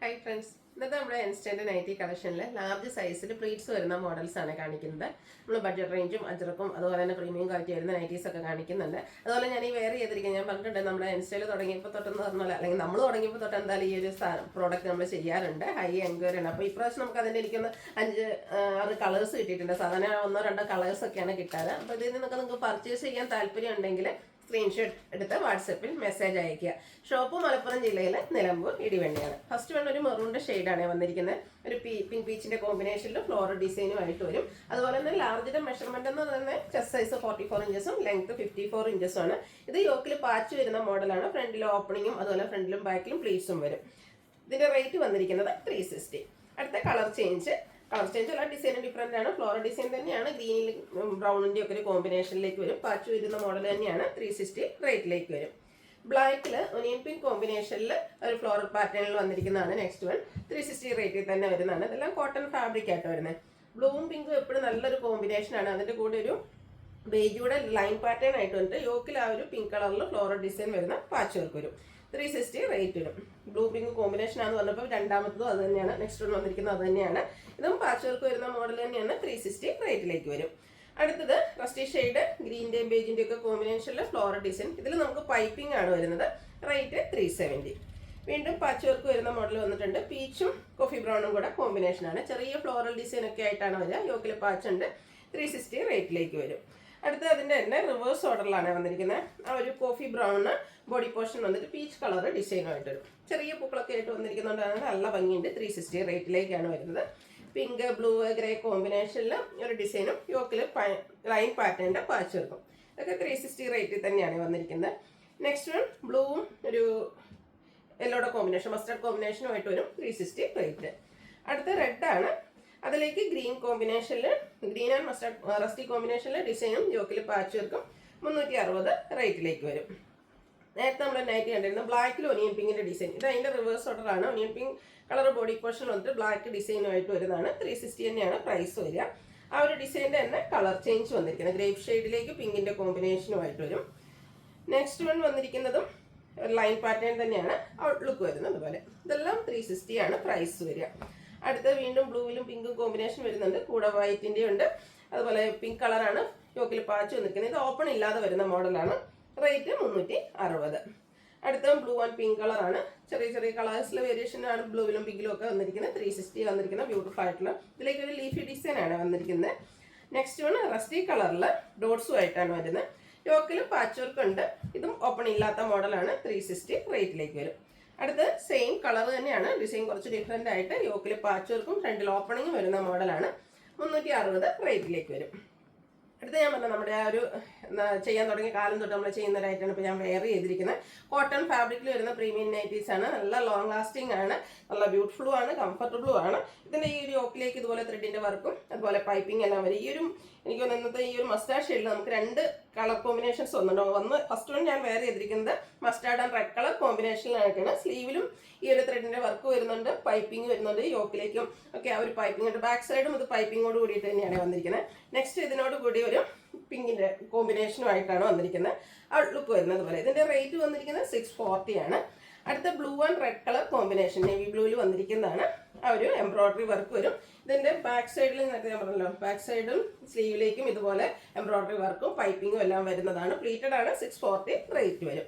Hi friends, ഇന്നത്തെ നമ്മുടെ instant nightie കളക്ഷനിൽ large സൈസിൽ പ്ലീറ്റ്സ് വരുന്ന മോഡൽസ് ആണ് കാണിക്കുന്നത്. നമ്മൾ ബഡ്ജറ്റ് റേഞ്ചും അജറക്കും അതുപോലെ തന്നെ പ്രീമിയം ക്വാളിറ്റി വരുന്ന നൈറ്റീസ് ഒക്കെ കാണിക്കുന്നുണ്ട്. അതുപോലെ ഞാൻ ഈ വെയർ ചെയ്തിരിക്കുന്നത് ഞാൻ പറഞ്ഞിട്ടുണ്ട്, നമ്മുടെ ഇൻസ്റ്റയിൽ തുടങ്ങിയപ്പോൾ തൊട്ടെന്ന് പറഞ്ഞാൽ അല്ലെങ്കിൽ നമ്മൾ തുടങ്ങിയപ്പോൾ തൊട്ട് എന്തായാലും ഈ ഒരു പ്രോഡക്റ്റ് നമ്മൾ ചെയ്യാറുണ്ട്. ഹൈ എൻക്വയറി ആണ്. അപ്പോൾ ഇപ്രാവശ്യം നമുക്ക് അതിൻ്റെ എനിക്കൊന്ന് 5-6 കളേഴ്സ് കിട്ടിയിട്ടുണ്ട്. സാധാരണ 1-2 കളേഴ്സ് ഒക്കെയാണ് കിട്ടാറ്. അപ്പോൾ ഇതിൽ നിന്നൊക്കെ നിങ്ങൾക്ക് പർച്ചേസ് ചെയ്യാൻ താല്പര്യം ഉണ്ടെങ്കിൽ സ്ക്രീൻഷോട്ട് എടുത്ത് വാട്സപ്പിൽ മെസ്സേജ് അയക്കുക. ഷോപ്പ് മലപ്പുറം ജില്ലയിലെ നിലമ്പൂർ ഇടിവണ്ടിയാണ്. ഫസ്റ്റ് വൺ ഒരു മെറൂണിൻ്റെ ഷെയ്ഡാണ് വന്നിരിക്കുന്നത്. ഒരു പിങ്ക് പീച്ചിൻ്റെ കോമ്പിനേഷനിൽ ഫ്ലോറൽ ഡിസൈനുമായിട്ട് വരും. അതുപോലെ തന്നെ ലാർജിൻ്റെ മെഷർമെൻറ്റ് എന്ന് പറയുന്നത് ചെസ്റ്റ് സൈസ് 44 ഇഞ്ചസും ലെങ്ത് 54 ഇഞ്ചസും ആണ്. ഇത് യോക്കിൽ പാച്ച് വരുന്ന മോഡലാണ്. ഫ്രണ്ടിലും ഓപ്പണിങ്ങും അതുപോലെ ഫ്രണ്ടിലും ബാക്കിലും പ്ലീറ്റ്സും വരും. ഇതിൻ്റെ റേറ്റ് വന്നിരിക്കുന്നത് 360. അടുത്ത കളർ ചേഞ്ച് അല്ല, ഡിസൈൻ ഡിഫറെൻ്റ് ആണ്. ഫ്ലോറൽ ഡിസൈൻ തന്നെയാണ്. ഗ്രീനിൽ ബ്രൗണിൻ്റെ ഒക്കെ ഒരു കോമ്പിനേഷനിലേക്ക് വരും. പാച്ച് വരുന്ന മോഡൽ തന്നെയാണ്. 360 റേറ്റിലേക്ക് വരും. ബ്ലാക്കിൽ ഒനിയൻ പിങ്ക് കോമ്പിനേഷനിൽ ഒരു ഫ്ലോറൽ പാറ്റേണിൽ വന്നിരിക്കുന്നതാണ് നെക്സ്റ്റ് വൺ. 360 റേറ്റിൽ തന്നെ വരുന്നതാണ്. ഇതെല്ലാം കോട്ടൺ ഫാബ്രിക് ആയിട്ട് വരുന്നത്. ബ്ലൂവും പിങ്കും എപ്പോഴും നല്ലൊരു കോമ്പിനേഷനാണ്. അതിൻ്റെ കൂടെ ഒരു ബേജൂടെ ലൈൻ പാറ്റേൺ ആയിട്ട് വന്നിട്ട് യോക്കിൽ ആ ഒരു പിങ്ക് കളറിൽ ഫ്ലോറൽ ഡിസൈൻ വരുന്ന പാച്ച് വർക്ക് വരും. 360 റേറ്റ് വരും. ബ്ലൂ പിങ്ക് കോമ്പിനേഷൻ ആണെന്ന് പറഞ്ഞപ്പോൾ രണ്ടാമത്തതും അത് തന്നെയാണ്. നെക്സ്റ്റ് വൺ വന്നിരിക്കുന്നത് അത് തന്നെയാണ്. ഇതും പാച്ച് വർക്ക് വരുന്ന മോഡൽ തന്നെയാണ്. 360 റേറ്റിലേക്ക് വരും. അടുത്തത് റസ്റ്റി ഷെയ്ഡ് ഗ്രീൻ്റെയും ബേജിൻ്റെയും ഒക്കെ കോമ്പിനേഷനിൽ ഫ്ലോറൽ ഡിസൈൻ. ഇതിൽ നമുക്ക് പൈപ്പിംഗ് ആണ് വരുന്നത്. റേറ്റ് 370. വീണ്ടും പാച്ച് വർക്ക് വരുന്ന മോഡൽ വന്നിട്ടുണ്ട്. പീച്ചും കോഫി ബ്രൗണും കൂടെ കോമ്പിനേഷനാണ്. ചെറിയ ഫ്ലോറൽ ഡിസൈൻ ഒക്കെ ആയിട്ടാണ് വരിക. യോക്കിൽ പാച്ച് ഉണ്ട്. 360 റേറ്റിലേക്ക് വരും. അടുത്ത അതിൻ്റെ തന്നെ റിവേഴ്സ് ഓർഡറിലാണ് വന്നിരിക്കുന്നത്. ആ ഒരു കോഫി ബ്രൗണ് ബോഡി പോർഷൻ വന്നിട്ട് പീച്ച് കളർ ഡിസൈനുമായിട്ട് വരും. ചെറിയ പൂക്കളൊക്കെ ആയിട്ട് വന്നിരിക്കുന്നതുകൊണ്ടാണ് നല്ല ഭംഗിയുണ്ട്. 360 റേറ്റിലേക്കാണ് വരുന്നത്. പിങ്ക് ബ്ലൂ ഗ്രേ കോമ്പിനേഷനിൽ ഒരു ഡിസൈനും യോക്കിൽ ലൈൻ പാറ്റേണിൻ്റെ പാച്ച് വെക്കും. ഇതൊക്കെ 360 റേറ്റിൽ തന്നെയാണ് വന്നിരിക്കുന്നത്. നെക്സ്റ്റ് വൺ ബ്ലൂവും ഒരു യെല്ലോയുടെ കോമ്പിനേഷൻ മസ്റ്റർഡ് കോമ്പിനേഷനുമായിട്ട് വരും. 360 റേറ്റ്. അടുത്ത റെഡാണ്. അതിലേക്ക് ഗ്രീൻ കോമ്പിനേഷനിൽ ഗ്രീൻ ആൻഡ് മസ്റ്റർഡ് റസ്റ്റി കോമ്പിനേഷനിൽ ഡിസൈനും യോക്കിൽ പാച്ച് വർക്കും 360 റേറ്റിലേക്ക് വരും. നേരത്തെ നമ്മൾ നൈറ്റ് കണ്ടിരുന്ന ബ്ലാക്കിൽ ഒനിയൻ പിങ്കിൻ്റെ ഡിസൈൻ. ഇത് അതിൻ്റെ റിവേഴ്സ് ഓർഡറാണ്. Onion pink colour body portion വന്നിട്ട് ബ്ലാക്ക് ഡിസൈനുമായിട്ട് വരുന്നതാണ്. 360 തന്നെയാണ് പ്രൈസ് വരിക. ആ ഒരു ഡിസൈൻ്റെ തന്നെ കളർ ചേഞ്ച് വന്നിരിക്കുന്നത്. ഗ്രേപ്പ് ഷെയ്ഡിലേക്ക് പിങ്കിൻ്റെ കോമ്പിനേഷനുമായിട്ട് വരും. നെക്സ്റ്റ് വൺ വന്നിരിക്കുന്നതും ലൈൻ പാറ്റേൺ തന്നെയാണ് ഔട്ട്ലുക്ക് വരുന്നത്. അതുപോലെ ഇതെല്ലാം 360 ആണ് പ്രൈസ് വരിക. അടുത്ത വീണ്ടും ബ്ലൂവിലും പിങ്കും കോമ്പിനേഷൻ വരുന്നുണ്ട്. കൂടെ വൈറ്റിൻ്റെ ഉണ്ട്. അതുപോലെ പിങ്ക് കളറാണ് യോക്കിൽ പാച്ച് വന്നിരിക്കുന്നത്. ഇത് ഓപ്പൺ ഇല്ലാതെ വരുന്ന മോഡലാണ്. റേറ്റ് 360. അടുത്ത ബ്ലൂ ആൻഡ് പിങ്ക് കളറാണ്. ചെറിയ ചെറിയ കളേഴ്സിലെ വേരിയേഷനാണ് ബ്ലൂവിലും പിങ്കിലും ഒക്കെ വന്നിരിക്കുന്നത്. 360 വന്നിരിക്കുന്ന ബ്യൂട്ടിഫുൾ ആയിട്ടുള്ള ഇതിലേക്ക് ഒരു ലീഫി ഡിസൈൻ ആണ് വന്നിരിക്കുന്നത്. നെക്സ്റ്റ് വൺ റസ്റ്റി കളറിൽ ഡോട്ട്സും ആയിട്ടാണ് വരുന്നത്. യോക്കിൽ പാച്ച് വർക്ക് ഉണ്ട്. ഇതും ഓപ്പൺ ഇല്ലാത്ത മോഡലാണ്. 360 റേറ്റിലേക്ക് വരും. അടുത്ത് സെയിം കളർ തന്നെയാണ്. ഡിസൈൻ കുറച്ച് ഡിഫറെൻ്റ് ആയിട്ട് യോക്കിൽ പാച്ച് വർക്കും ഫ്രണ്ടിൽ ഓപ്പണിങ്ങും വരുന്ന മോഡലാണ്. 360 റേറ്റിലേക്ക് വരും. അടുത്ത ഞാൻ പറഞ്ഞ നമ്മുടെ ആ ഒരു ചെയ്യാൻ തുടങ്ങിയ കാലം തൊട്ട് നമ്മൾ ചെയ്യുന്നതായിട്ടാണ് ഇപ്പോൾ ഞാൻ വെയർ ചെയ്തിരിക്കുന്നത്. കോട്ടൺ ഫാബ്രിക്കിൽ വരുന്ന പ്രീമിയം നൈറ്റീസ് ആണ്. നല്ല ലോങ് ലാസ്റ്റിംഗ് ആണ്. നല്ല ബ്യൂട്ടിഫുള്ളും ആണ്. കംഫർട്ടബിളും ആണ്. ഇതിൻ്റെ ഈ ഒരു യോക്കിലേക്ക് ഇതുപോലെ ത്രെഡിൻ്റെ വർക്കും അതുപോലെ പൈപ്പിംഗ് എല്ലാം വരും. ഈ ഒരു എനിക്ക് തോന്നുന്നു ഇന്നത്തെ ഈ ഒരു മസ്റ്റാർഡ് ഷെയ്ഡിൽ നമുക്ക് 2 കളർ കോമ്പിനേഷൻസ് വന്നിട്ടുണ്ടോ. ഫസ്റ്റ് വൺ ഞാൻ വെയർ ചെയ്തിരിക്കുന്നത് മസ്റ്റാർഡ് ആൻഡ് റെഡ് കളർ കോമ്പിനേഷനിലായിട്ടാണ്. സ്ലീവിലും ഈ ഒരു ത്രെഡിൻ്റെ വർക്ക് വരുന്നുണ്ട്. പൈപ്പിംഗ് വരുന്നുണ്ട്. യോക്കിലേക്കും ഒക്കെ ആ ഒരു പൈപ്പിംഗ് ഉണ്ട്. ബാക്ക് സൈഡും ഇത് പൈപ്പിങ്ങോട് കൂടിയിട്ട് തന്നെയാണ് വന്നിരിക്കുന്നത്. നെക്സ്റ്റ് ഇതിനോട് കൂടി ഒരു പിങ്കിൻ്റെ കോമ്പിനേഷനുമായിട്ടാണ് വന്നിരിക്കുന്നത്. ഔട്ട്ലുക്ക് വരുന്നത് പോലെ. ഇതിൻ്റെ റേറ്റ് വന്നിരിക്കുന്നത് 640 ആണ്. അടുത്ത blue and red colour combination navy ബ്ലൂവിൽ വന്നിരിക്കുന്നതാണ്. ആ ഒരു എംബ്രോയ്ഡറി വർക്ക് വരും. ഇതിൻ്റെ ബാക്ക് സൈഡിൽ നേരത്തെ ഞാൻ പറഞ്ഞല്ലോ, ബാക്ക് സൈഡും സ്ലീവിലേക്കും ഇതുപോലെ എംബ്രോയ്ഡറി വർക്കും പൈപ്പിങ്ങും എല്ലാം വരുന്നതാണ്. പ്ലീറ്റഡ് ആണ്. 640 റേറ്റ് വരും.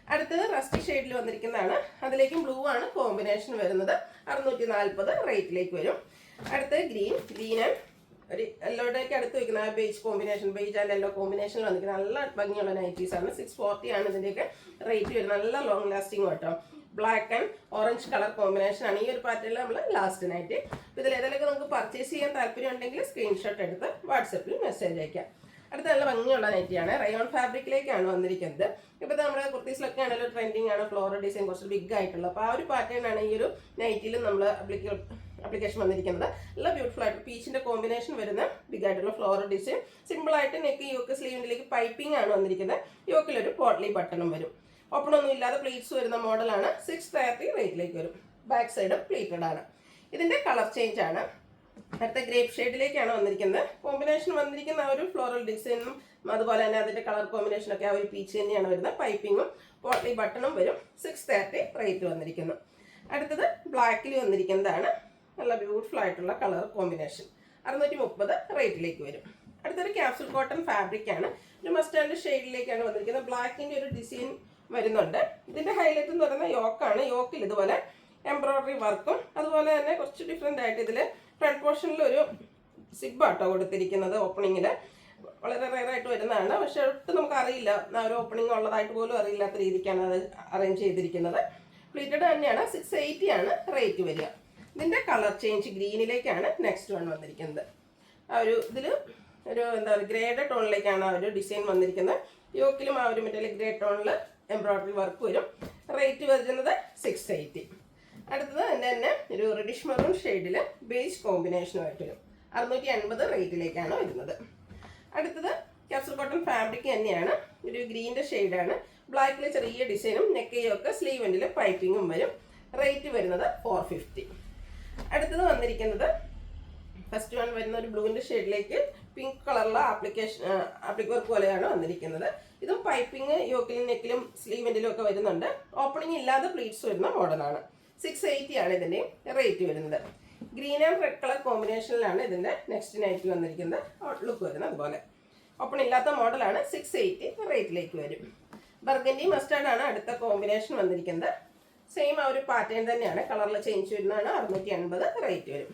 അടുത്തത് റസ്റ്റി ഷെയ്ഡിൽ വന്നിരിക്കുന്നതാണ്. അതിലേക്കും ബ്ലൂ ആണ് കോമ്പിനേഷൻ വരുന്നത്. 640 റേറ്റിലേക്ക് വരും. അടുത്തത് ഗ്രീൻ ആൻഡ് ഒരു യെല്ലോയുടെയൊക്കെ അടുത്ത് വയ്ക്കുന്ന ആ beige combination, beige and yellow കോമ്പിനേഷനിൽ വന്നിരിക്കുന്ന നല്ല ഭംഗിയുള്ള നൈറ്റീസാണ്. 640 ആണ് ഇതിൻ്റെയൊക്കെ റേറ്റ് വരുന്നത്. നല്ല ലോങ് ലാസ്റ്റിംഗ് കേട്ടോ. Black and orange colour combination ആണ് ഈ ഒരു പാറ്റേണിൽ നമ്മൾ ലാസ്റ്റ് നൈറ്റ്. ഇതിൽ ഏതെങ്കിലുമൊക്കെ നമുക്ക് പർച്ചേസ് ചെയ്യാൻ താല്പര്യം ഉണ്ടെങ്കിൽ സ്ക്രീൻഷോട്ട് എടുത്ത് വാട്സപ്പിൽ മെസ്സേജ് അയക്കാം. അടുത്ത നല്ല ഭംഗിയുള്ള നൈറ്റിയാണ്. റയോൺ ഫാബ്രിക്കിലേക്കാണ് വന്നിരിക്കുന്നത്. ഇപ്പോൾ നമ്മുടെ കുർത്തീസിലൊക്കെ ആണെങ്കിലും ട്രെൻഡിങ് ആണ് ഫ്ലോറൽ ഡിസൈൻ കുറച്ച് ബിഗ് ആയിട്ടുള്ള. അപ്പോൾ ആ ഒരു പാറ്റേൺ ആണ് ഈ ഒരു നൈറ്റിലും നമ്മൾ അപ്ലിക്കേഷൻ വന്നിരിക്കുന്നത്. നല്ല ബ്യൂട്ടിഫുൾ ആയിട്ട് പീച്ചിൻ്റെ കോമ്പിനേഷൻ വരുന്ന ബിഗ് ആയിട്ടുള്ള ഫ്ലോറൽ ഡിസൈൻ. സിമ്പിളായിട്ട് നെക്ക് യോക്ക് സ്ലീവിലേക്ക് പൈപ്പിംഗ് ആണ് വന്നിരിക്കുന്നത്. യോക്കിലൊരു പോട്ട്ലി ബട്ടണും വരും. ഓപ്പൺ ഒന്നും ഇല്ലാതെ പ്ലീറ്റ്സ് വരുന്ന മോഡലാണ്. 630 റേറ്റിലേക്ക് വരും. ബാക്ക് സൈഡ് പ്ലീറ്റഡ് ആണ്. ഇതിൻ്റെ കളർ ചേഞ്ച് ആണ്. അടുത്ത ഗ്രേപ്പ് ഷെയ്ഡിലേക്കാണ് വന്നിരിക്കുന്നത്. കോമ്പിനേഷൻ വന്നിരിക്കുന്ന ആ ഒരു ഫ്ലോറൽ ഡിസൈനും അതുപോലെ തന്നെ അതിൻ്റെ കളർ കോമ്പിനേഷനൊക്കെ ആ ഒരു പീച്ച് തന്നെയാണ് വരുന്നത്. പൈപ്പിങ്ങും പോട്ട്ലി ബട്ടണും വരും. 630 റേറ്റ് വന്നിരിക്കുന്നു. അടുത്തത് ബ്ലാക്കിൽ വന്നിരിക്കുന്നതാണ്. നല്ല ബ്യൂട്ടിഫുൾ ആയിട്ടുള്ള കളർ കോമ്പിനേഷൻ. 630 റേറ്റിലേക്ക് വരും. അടുത്തൊരു ക്യാപ്സൂൾ കോട്ടൺ ഫാബ്രിക് ആണ്. ഒരു മസ്റ്റാർഡ് ഷെയ്ഡിലേക്കാണ് വന്നിരിക്കുന്നത്. ബ്ലാക്കിൻ്റെ ഒരു ഡിസൈൻ വരുന്നുണ്ട്. ഇതിൻ്റെ ഹൈലൈറ്റ് എന്ന് പറയുന്നത് യോക്കാണ്. യോക്കിൽ ഇതുപോലെ എംബ്രോയ്ഡറി വർക്കും അതുപോലെ തന്നെ കുറച്ച് ഡിഫറെൻ്റ് ആയിട്ട് ഇതിൽ ഫ്രണ്ട് പോർഷനിൽ ഒരു സിബാട്ടോ കൊടുത്തിരിക്കുന്നത്. ഓപ്പണിങ്ങിൽ വളരെ റെയറായിട്ട് വരുന്നതാണ്. പക്ഷെ ഒട്ടും നമുക്ക് അറിയില്ല, ഒരു ഓപ്പണിംഗ് ഉള്ളതായിട്ട് പോലും അറിയില്ലാത്ത രീതിക്കാണ് അത് അറേഞ്ച് ചെയ്തിരിക്കുന്നത്. പ്ലീറ്റഡ് തന്നെയാണ്. 680 ആണ് റേറ്റ് വരിക. ഇതിൻ്റെ കളർ ചേഞ്ച് ഗ്രീനിലേക്കാണ് നെക്സ്റ്റ് വൺ വന്നിരിക്കുന്നത്. ആ ഒരു ഇതിൽ ഒരു എന്താ പറയുക ഗ്രേഡ് ടോണിലേക്കാണ് ആ ഒരു ഡിസൈൻ വന്നിരിക്കുന്നത്. യോക്കിലും ആ ഒരു മെറ്റാലിക് ഗ്രേ ടോണിൽ എംബ്രോയ്ഡറി വർക്ക് വരും. റേറ്റ് വരുന്നത് 680. അടുത്തത് തന്നെ ഒരു റെഡിഷ് മെറൂൺ ഷെയ്ഡിൽ ബേജ് കോമ്പിനേഷനുമായിട്ട് വരും. 680 റേറ്റിലേക്കാണ് വരുന്നത്. അടുത്തത് ക്യാപ്സൂൾ കോട്ടൺ ഫാബ്രിക് തന്നെയാണ്. ഒരു ഗ്രീൻ്റെ ഷെയ്ഡാണ്. ബ്ലാക്കിൽ ചെറിയ ഡിസൈനും നെക്കയൊക്കെ സ്ലീവെൻറ്റിൽ പൈപ്പിങ്ങും വരും. റേറ്റ് വരുന്നത് 450. അടുത്തത് വന്നിരിക്കുന്നത് ഫസ്റ്റ് വൺ വരുന്ന ഒരു ബ്ലൂവിൻ്റെ ഷെയ്ഡിലേക്ക് പിങ്ക് കളറുള്ള ആപ്ലിക് വർക്ക് പോലെയാണ് വന്നിരിക്കുന്നത്. ഇതും പൈപ്പിംഗ് യോക്കിലും നെക്കിലും സ്ലീവെൻറ്റിലും ഒക്കെ വരുന്നുണ്ട്. ഓപ്പണിംഗ് ഇല്ലാതെ പ്ലീറ്റ്സ് വരുന്ന മോഡലാണ്. 680 ആണ് ഇതിൻ്റെ റേറ്റ് വരുന്നത്. ഗ്രീൻ ആൻഡ് റെഡ് കളർ കോമ്പിനേഷനിലാണ് ഇതിൻ്റെ നെക്സ്റ്റ് നൈറ്റ് വന്നിരിക്കുന്നത്. ലുക്ക് വരുന്നത് അതുപോലെ ഓപ്പൺ ഇല്ലാത്ത മോഡലാണ്. 680 റേറ്റിലേക്ക് വരും. ബർഗൻഡി മസ്റ്റാർഡ് ആണ് അടുത്ത കോമ്പിനേഷൻ വന്നിരിക്കുന്നത്. സെയിം ആ ഒരു പാറ്റേൺ തന്നെയാണ്. കളറിൽ ചേഞ്ച് വരുന്നതാണ്. 680 റേറ്റ് വരും.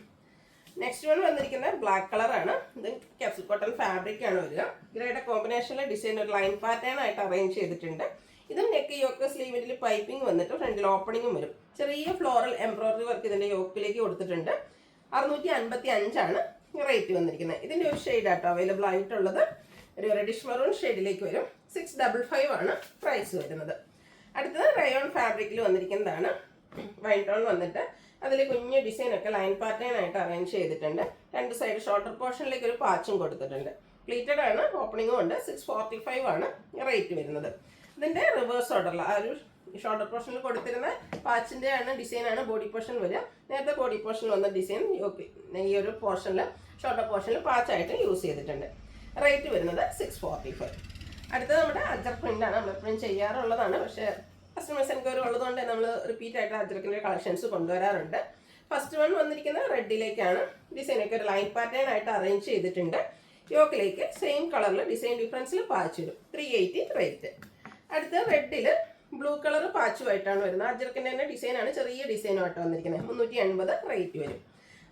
നെക്സ്റ്റ് വൺ വന്നിരിക്കുന്നത് ബ്ലാക്ക് കളറാണ്. ഇത് ക്യാപ്സൂൾ കോട്ടൺ ഫാബ്രിക് ആണ് വരിക. ഗ്രേയുടെ കോമ്പിനേഷനിലെ ഡിസൈൻ ഒരു ലൈൻ പാറ്റേൺ ആയിട്ട് അറേഞ്ച് ചെയ്തിട്ടുണ്ട്. ഇതും നെക്ക് യോക്ക് സ്ലീവിൽ പൈപ്പിംഗ് വന്നിട്ട് ഫ്രണ്ടിൽ ഓപ്പണിങ്ങും വരും. ചെറിയ ഫ്ലോറൽ എംബ്രോയ്ഡറി വർക്ക് ഇതിൻ്റെ യോക്കിലേക്ക് കൊടുത്തിട്ടുണ്ട്. 655 ആണ് റേറ്റ് വന്നിരിക്കുന്നത്. ഇതിൻ്റെ ഒരു ഷെയ്ഡാട്ടോ അവൈലബിൾ ആയിട്ടുള്ളത്. ഒരു റെഡിഷ് മെറൂൺ ഷെയ്ഡിലേക്ക് വരും. 655 ആണ് പ്രൈസ് വരുന്നത്. അടുത്തത് റയോൺ ഫാബ്രിക്കിൽ വന്നിരിക്കുന്നതാണ്. വൈൻ ടോൺ വന്നിട്ട് അതിൽ കുഞ്ഞു ഡിസൈനൊക്കെ ലൈൻ പാറ്റേൺ ആയിട്ട് അറേഞ്ച് ചെയ്തിട്ടുണ്ട്. രണ്ട് സൈഡ് ഷോൾഡർ പോർഷനിലേക്ക് ഒരു പാച്ചും കൊടുത്തിട്ടുണ്ട്. പ്ലീറ്റഡ് ആണ്. ഓപ്പണിങ്ങും ഉണ്ട്. 645 ആണ് റേറ്റ് വരുന്നത്. ഇതിൻ്റെ റിവേഴ്സ് ഓർഡറിൽ ആ ഒരു ഷോൾഡർ പോർഷനിൽ കൊടുത്തിരുന്ന പാച്ചിൻ്റെ ആണ് ഡിസൈനാണ് ബോഡി പോർഷൻ വരിക. നേരത്തെ ബോഡി പോർഷനിൽ വന്ന ഡിസൈൻ ഈ ഒരു പോർഷനിൽ ഷോൾഡർ പോർഷനിൽ പാച്ചായിട്ട് യൂസ് ചെയ്തിട്ടുണ്ട്. റേറ്റ് വരുന്നത് 645. അടുത്തത് നമ്മുടെ അജർ പ്രിൻ്റാണ്. നമ്മൾ എപ്പോഴും ചെയ്യാറുള്ളതാണ്. പക്ഷേ കസ്റ്റമേഴ്സ് എൻക്വയറി ഉള്ളതുകൊണ്ട് നമ്മൾ റിപ്പീറ്റ് ആയിട്ട് അജറക്കിൻ്റെ കളക്ഷൻസ് കൊണ്ടുവരാറുണ്ട്. ഫസ്റ്റ് വൺ വന്നിരിക്കുന്നത് റെഡിലേക്കാണ്. ഡിസൈനൊക്കെ ഒരു ലൈൻ പാറ്റേൺ ആയിട്ട് അറേഞ്ച് ചെയ്തിട്ടുണ്ട്. യോക്കിലേക്ക് സെയിം കളറിൽ ഡിസൈൻ ഡിഫറൻസിൽ പാച്ച് വരും. 380 റേറ്റ്. അടുത്ത റെഡിൽ ബ്ലൂ കളർ പാച്ചുമായിട്ടാണ് വരുന്നത്. അജറക്കിൻ്റെ തന്നെ ഡിസൈനാണ്. ചെറിയ ഡിസൈനുമായിട്ട് വന്നിരിക്കുന്നത്. 380 റേറ്റ് വരും.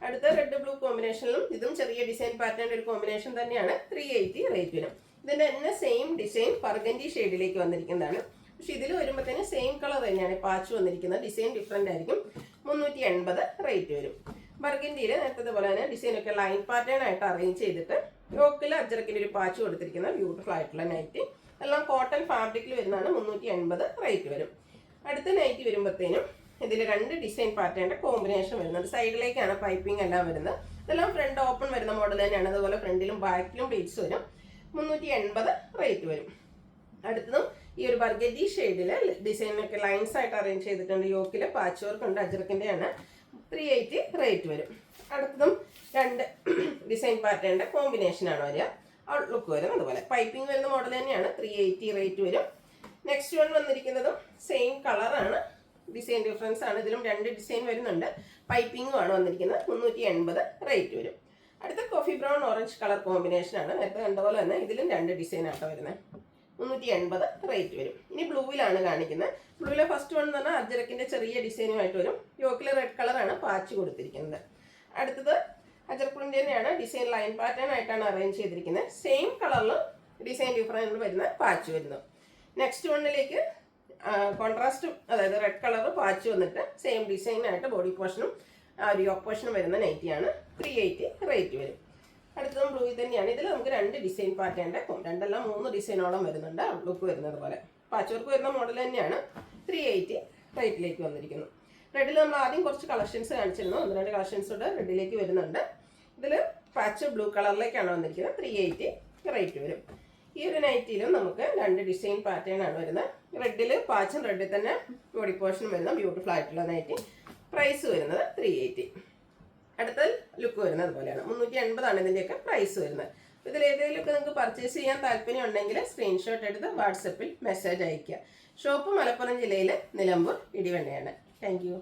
അടുത്ത റെഡ് ബ്ലൂ കോമ്പിനേഷനിലും ഇതും ചെറിയ ഡിസൈൻ പാറ്റേണിൻ്റെ ഒരു കോമ്പിനേഷൻ തന്നെയാണ്. 380 റേറ്റ് വരും. ഇതിൻ്റെ തന്നെ സെയിം ഡിസൈൻ ബർഗൻഡി ഷെയ്ഡിലേക്ക് വന്നിരിക്കുന്നതാണ്. പക്ഷെ ഇതിൽ വരുമ്പോഴത്തേന് സെയിം കളർ തന്നെയാണ് പാച്ച് വന്നിരിക്കുന്നത്. ഡിസൈൻ ഡിഫറെൻ്റ് ആയിരിക്കും. 380 റേറ്റ് വരും. ബർഗൻഡിയിൽ നേരത്തെ പോലെ തന്നെ ഡിസൈനൊക്കെ ലൈൻ പാറ്റേൺ ആയിട്ട് അറേഞ്ച് ചെയ്തിട്ട് യോക്കിൽ അജറക്കിൻ്റെ ഒരു പാച്ച് കൊടുത്തിരിക്കുന്ന ബ്യൂട്ടിഫുൾ ആയിട്ടുള്ള നൈറ്റി. എല്ലാം കോട്ടൺ ഫാബ്രിക്കിൽ വരുന്നതാണ്. 380 റേറ്റ് വരും. അടുത്ത നൈറ്റി വരുമ്പോഴത്തേനും ഇതിൽ രണ്ട് ഡിസൈൻ പാറ്റേണിൻ്റെ കോമ്പിനേഷൻ വരുന്നുണ്ട്. സൈഡിലേക്കാണ് പൈപ്പിംഗ് എല്ലാം വരുന്നത്. ഇതെല്ലാം ഫ്രണ്ട് ഓപ്പൺ വരുന്ന മോഡൽ തന്നെയാണ്. അതുപോലെ ഫ്രണ്ടിലും ബാക്കിലും പ്ലീറ്റ്സ് വരും. 380 റേറ്റ് വരും. അടുത്തതും ഈ ഒരു ബർഗൻഡി ഷെയ്ഡിൽ ഡിസൈനൊക്കെ ലൈൻസ് ആയിട്ട് അറേഞ്ച് ചെയ്തിട്ടുണ്ട്. യോക്കിൽ പാച്ച് വർക്ക് ഉണ്ട്. അജറക്കിൻ്റെയാണ്. 380 റേറ്റ് വരും. അടുത്തതും രണ്ട് ഡിസൈൻ പാറ്റേണിൻ്റെ കോമ്പിനേഷനാണ് വരിക. ഔട്ട്ലുക്ക് വരും. അതുപോലെ പൈപ്പിംഗ് വരുന്ന മോഡൽ തന്നെയാണ്. 380 റേറ്റ് വരും. നെക്സ്റ്റ് വൺ വന്നിരിക്കുന്നതും സെയിം കളറാണ്. ഡിസൈൻ ഡിഫറൻസ് ആണ്. ഇതിലും രണ്ട് ഡിസൈൻ വരുന്നുണ്ട്. പൈപ്പിംഗും ആണ് വന്നിരിക്കുന്നത്. 380 റേറ്റ് വരും. അടുത്ത കോഫി ബ്രൗൺ ഓറഞ്ച് കളർ കോമ്പിനേഷനാണ്. നേരത്തെ കണ്ട പോലെ തന്നെ ഇതിലും രണ്ട് ഡിസൈൻ ആട്ടോ വരുന്നത്. 380 റേറ്റ് വരും. ഇനി ബ്ലൂവിലാണ് കാണിക്കുന്നത്. ബ്ലൂവിലെ ഫസ്റ്റ് വൺ എന്ന് പറഞ്ഞാൽ അജറക്കിൻ്റെ ചെറിയ ഡിസൈനുമായിട്ട് വരും. യോക്കിൽ റെഡ് കളറാണ് പാച്ച് കൊടുത്തിരിക്കുന്നത്. അടുത്തത് അജർ പ്രിൻ്റ് തന്നെയാണ്. ഡിസൈൻ ലൈൻ പാറ്റേൺ ആയിട്ടാണ് അറേഞ്ച് ചെയ്തിരിക്കുന്നത്. സെയിം കളറിൽ ഡിസൈൻ ഡിഫറൻറ്റ് വരുന്ന പാച്ച് വരുന്നു. നെക്സ്റ്റ് വണ്ണിലേക്ക് കോൺട്രാസ്റ്റ് അതായത് റെഡ് കളർ പാച്ച് വന്നിട്ട് സെയിം ഡിസൈനായിട്ട് ബോഡി പോർഷനും ആ ഒരു യോക്ക് പോർഷനും വരുന്ന നൈറ്റിയാണ്. 380 റേറ്റ് വരും. അടുത്തതും ബ്ലൂയിൽ തന്നെയാണ്. ഇതിൽ നമുക്ക് രണ്ട് ഡിസൈൻ പാറ്റേണിൻ്റെ രണ്ടല്ല 3 ഡിസൈനോളം വരുന്നുണ്ട്. ഔട്ട്ലുക്ക് വരുന്നത് പോലെ പാച്ച് വർക്ക് വരുന്ന മോഡൽ തന്നെയാണ്. 380 റേറ്റിലേക്ക് വന്നിരിക്കുന്നു. റെഡിൽ നമ്മൾ ആദ്യം കുറച്ച് കളക്ഷൻസ് കാണിച്ചിരുന്നു. 1-2 കളക്ഷൻസോട് റെഡിലേക്ക് വരുന്നുണ്ട്. ഇതിൽ പാച്ച് ബ്ലൂ കളറിലേക്കാണ് വന്നിരിക്കുന്നത്. 380 റേറ്റ് വരും. ഈ ഒരു നൈറ്റിയിലും നമുക്ക് രണ്ട് ഡിസൈൻ പാറ്റേൺ ആണ് വരുന്നത്. റെഡിൽ പാച്ചും റെഡിൽ തന്നെ ബോഡി പോർഷനും വരുന്ന ബ്യൂട്ടിഫുൾ ആയിട്ടുള്ള നൈറ്റി. പ്രൈസ് വരുന്നത് 380. അടുത്ത ലുക്ക് വരുന്നത് അതുപോലെയാണ്. 380 ആണ് ഇതിൻ്റെയൊക്കെ പ്രൈസ് വരുന്നത്. ഇതിൽ ഏതെങ്കിലുമൊക്കെ നിങ്ങൾക്ക് പർച്ചേസ് ചെയ്യാൻ താല്പര്യം ഉണ്ടെങ്കിൽ സ്ക്രീൻഷോട്ട് എടുത്ത് വാട്സപ്പിൽ മെസ്സേജ് അയയ്ക്കുക. ഷോപ്പ് മലപ്പുറം ജില്ലയിൽ നിലമ്പൂർ ഇടിവണ്ണയാണ്. Thank you.